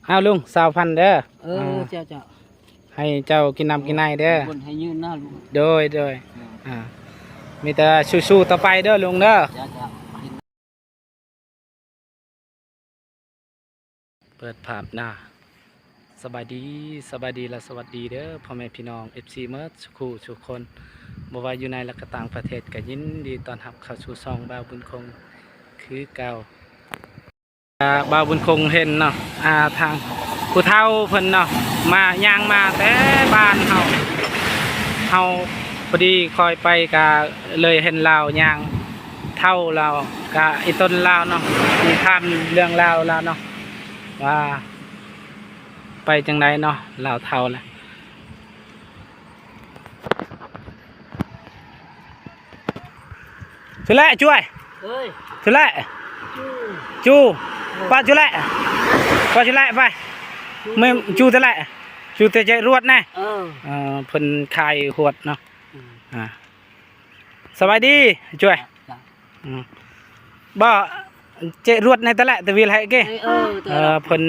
เอาลุง20,000เด้อเจ้าให้เจ้ากินน้ำกินในเด้อคนให้ยืนหน้าลุงโดยมีแต่สู้ๆต่อไปเด้อลุงเด้อเปิดภาพหน้าสบายดีและสวัสดีเด้อพ่อแม่พี่น้อง FC เมิร์ดทุกคนบ่ว่าอยู่ในและก็ต่างประเทศก็ยินดีต้อนรับเข้าสู่ช่องบ่าวบุญคงคือเก่าบ่าวบุญคงเห็นเนาะทางผู้เฒ่าเพิ่นเนาะมาย่างมาแต่บ้านเฮาพอดีคอยไปก็เลยเห็นลาวย่างเฒ่าเราก็อีต้นลาวเนาะมีท่านเรื่องลาวเนาะว่าไปจังไดเนาะลาวเฒ่าแหละชุแลช่วยชุแลจูป้าชุแลไปไม่จูแต่ละจูแต่ใจรวดแน่เพิ่นคายหวดเนาะสบายดีช่วยบ่เจรวดในแต่ละแต่วิลให้เก้เพิ่น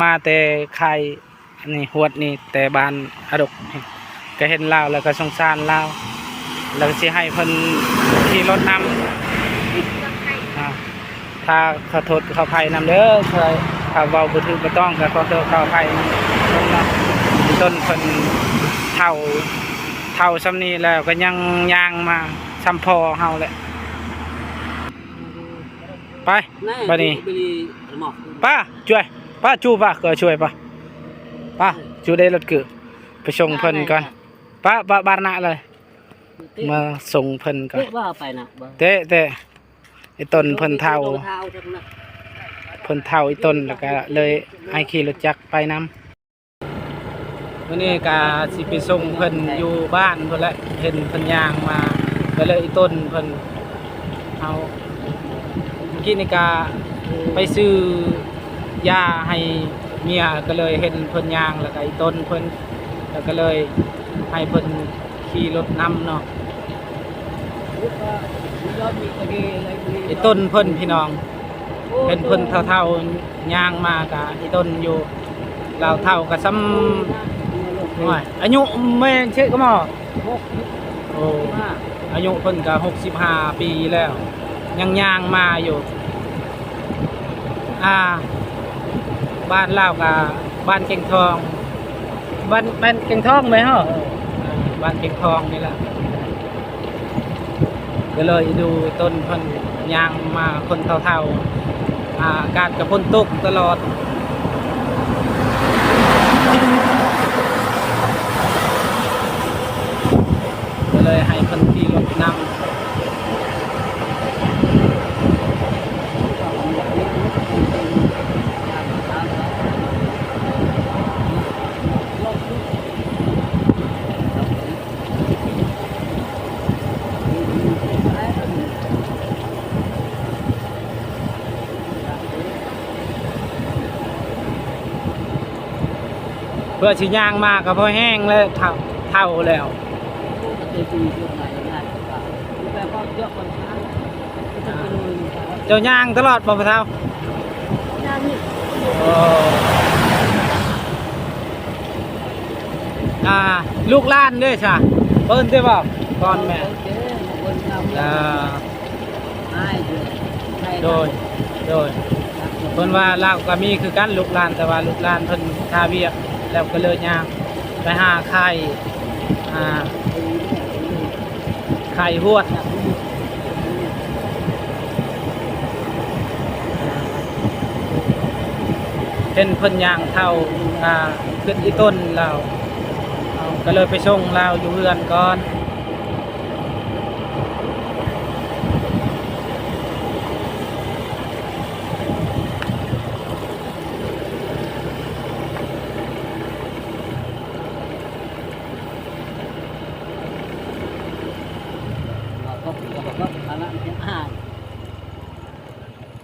มาแต่คายนี่หวดนี่แต่บ้านอดกก็เห็นลาวแล้วก็สงสารลาวแล้วสิให้เพิ่นขี่รถนำถ้าขอโทษขออภัยนำเด้อเคยถ้าเว้าบ่ถูกบ่ต้องก็ขอโทษขออภัยต้นเพิ่นเฒ่าซำนี้แล้วก็ยังย่างมาซ้ำพอเฮาแหละไปบัดนี้ป้าช่วยป้าจูป้าก็ช่วยป้าจูได้รถคือไปส่งเพิ่นก่อนป้าบ้านหน้าเลยมาส่งเพิ่นก่อนเตะไอ้ต้นเพิ่นเฒ่าอีต้นแล้วก็เลยให้ขี่รถจักรไปนำวันนี้ก็สิไปส่งเพิ่นอยู่บ้านเพิ่นแหละเห็นเพิ่นย่างมาก็เลยอีต้นเพิ่นเอากินนี่ก็ไปซื้อยาให้เมียก็เลยเห็นเพิ่นย่างแล้วก็อีต้นเพิ่นแล้วก็เลยให้เพิ่นขี่รถนำเนาะไอ้ต้นเพิ่นพี่น้องเป็นเพิ่นเท่าย่างมากะไอ้ต้นอยู่เราเท่ากับซ้ำน้อยอายุไม่เชื่อก็มอโอ้อายุเพิ่นก็65 ปีแล้วยังย่างมาอยู่บ้านเล่ากับบ้านเก่งทองบ้านเก่งทองไหมฮะบ้านเก่งทองนี่แหละก็เลยดูต้นเพิ่นย่างมาคนเท่าอากาศกับฝนตกตลอดก็เลยให้คนขี่รถนำเพื่อชิย่างมากก็พอแห้งแล้วเท่าแล้วเจ้าย่างตลอดบ่พะเท่าลูกล้านด้วยใช่เปิ้นได้บอกก่อนแม่โดยเพิ่นว่าลาวก็มีคือกันลูกล้านแต่ว่าลูกล้านเพิ่นทาเวียกแล้วก็เลยย่างไปหาไข่หวดเป็นเพิ่นย่างเท่าขึ้นที่ต้นเราก็เลยไปส่งเราอยู่เรือนก่อน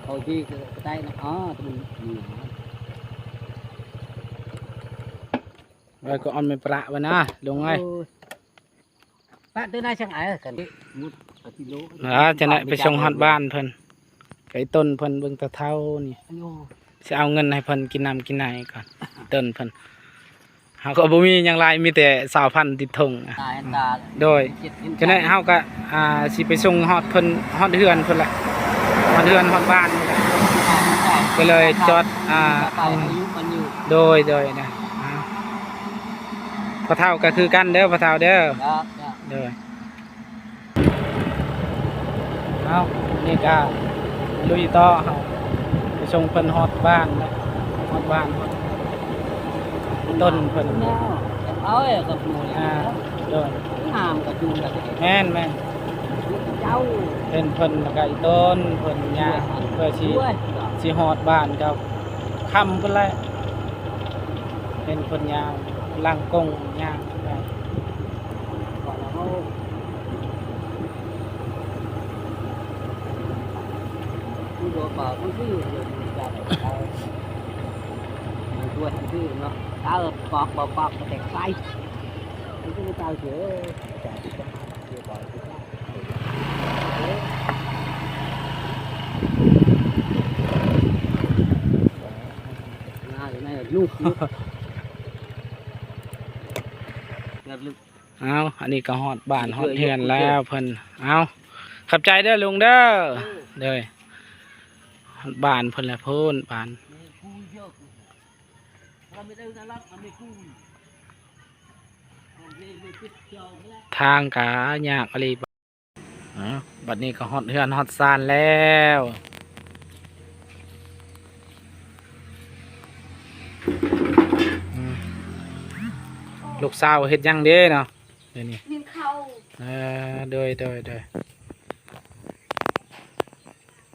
เขาที่ใต้นะตรงนี้rồi có ăn mì bạ vậy nè đúng rồi bạn tới nay chẳng ai cần muốt đó cho nàyไปส่งฮอดบ้านเพิ่น ไก่ต้นเพิ่นเบิ่งแตะเท่านี่ อายุ สิเอาเงินให้เพิ่นกินน้ำกินไหนก่อนต้นเพิ่นเฮาก็บ่มีหยังหลายมีแต่20,000ติดธงอะ ตายตา โดยฉะนั้นเฮาก็สิไปส่งฮอดเพิ่นฮอดเฮือนเพิ่นแหละฮอดเฮือนฮอดบ้านนี่แหละก็เลยจอดไปอายุมันอยู่ โดยนะพอเท่าก็คือกันเด้อพอเท่าเด้อ ครับ เด้อเอานี่ก็ลุยต่อเฮาไปส่งเพิ่นฮอดบ้านนะฮอดบ้านฮอดต้นเพิ่น เอาไอ้กับหนู โดย งามกับจูนกับ แม่น เจ้า เป็นเพิ่นแล้วก็อีต้นเพิ่นย่างเพื่อสิฮอดบ้านกับค่ำเพิ่นแหละเป็นเพิ่นย่างล่างกงย่างไป ก่อนเราผู้โดนเปล่าผู้ที่อยู่เดี๋ยวจะเอาด้วยทั้งที่เนาะตาปอกปอกแตกไฟนี่ก็ไม่ตายเฉยแต่ที่จะมาเกี่ยวกับที่น่าอยู่ในลูกเอาอันนี้ก็ฮอดบ้านฮอดเฮือนแล้วเพิ่นเอาขับใจเด้อลุงเด้อเด้อฮอดบ้านเพิ่นละพูนบ้านทางกะยากอะไรบัดนี้ก็ฮอดเฮือนฮอดซานแล้วลูกสาวเฮ็ดหยังเด้เนาะเดี๋ยวนี้ นึ่งข้าว โดย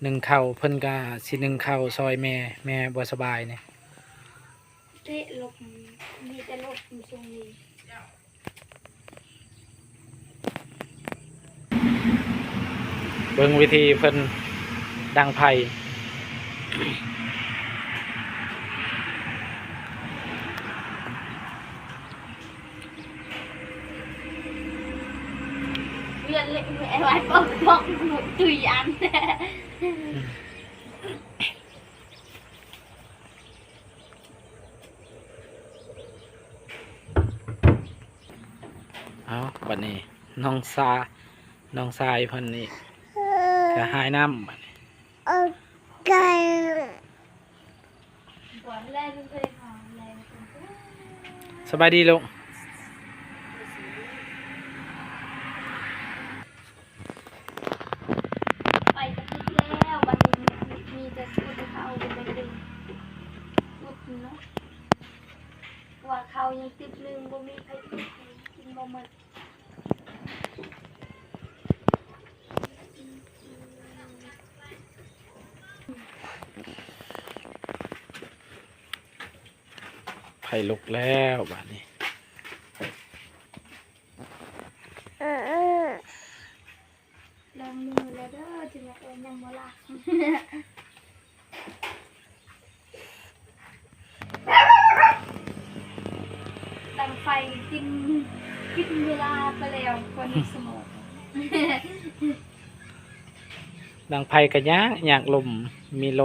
หนึ่งข้าวเพิ่นก็สิหนึ่งข้าวซอยแม่บ่สบายเนี่ย เตะลบมีแต่ลบทรงนี้ เบิ่งวิธีเพิ่นดังไผ่ เรียนเล่นไอ้ไว้บอกหนูตุยอัน เอาบัดนี้น้องทรายเพิ่นนี่ก็หายน้ำบัดนี้ ก่อนแรกไม่เคยหาแรง สบายดีลูก ไปกระติกแล้ววันนี้มีแต่สุดเขาไปดึงสุดเนาะว่าเขายังติดลืมบ่มีใครกินบ่หมด ไผ่ลุกแล้วบัดนี้ ลองมือแล้วเด้อถึงจะเป็นยังบ่ล่ะ ตั้งไฟกินเวลาไปแล้วคนสมอง ดังไผ่ก็ยากลมมีล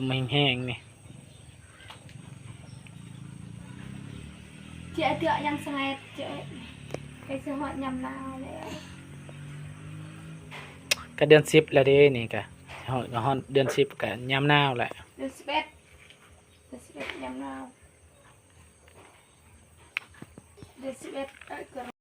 มแห้งๆนี่ เจ๊เจาะยังสมัยเจ๊ไปสหอดยำนาแล้ว ก็เดือน10แล้วเด้นี่ก็ฮอดเดือน10ก็ยามหนาวแหละ เดือน11ยำนาเดือน11เกิด